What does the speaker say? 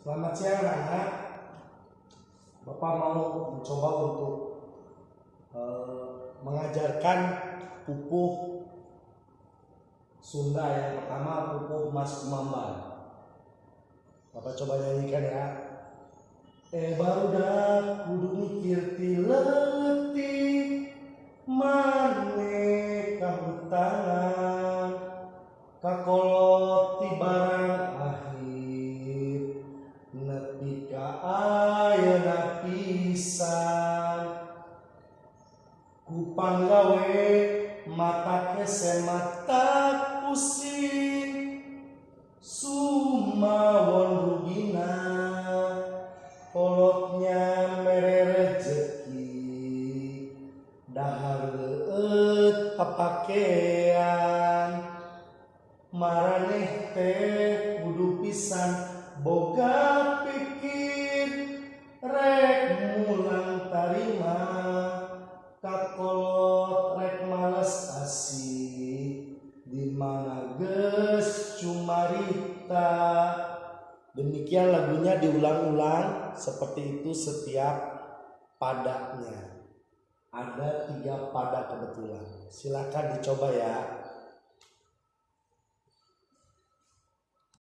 Selamat siang anak-anak. Bapak mau mencoba untuk mengajarkan pupuh Sunda. Yang pertama pupuh Mas Kumambang. Bapak coba nyanyikan ya. Barudak kudu mikir ti leutik mane kahutangan kakolot ti barang akhir nepi ka ayeuna pisan ku panggawe mata kese mata pusing sumawon rugina kolotnya mere rezeki dahar leueut papakean maraneh teh kudu pisan boga pikir rek mulang tarima kakolot rek males asih di mana geus cumarita. Demikian lagunya diulang-ulang seperti itu setiap padanya. Ada 3 pada kebetulan. Silakan dicoba ya.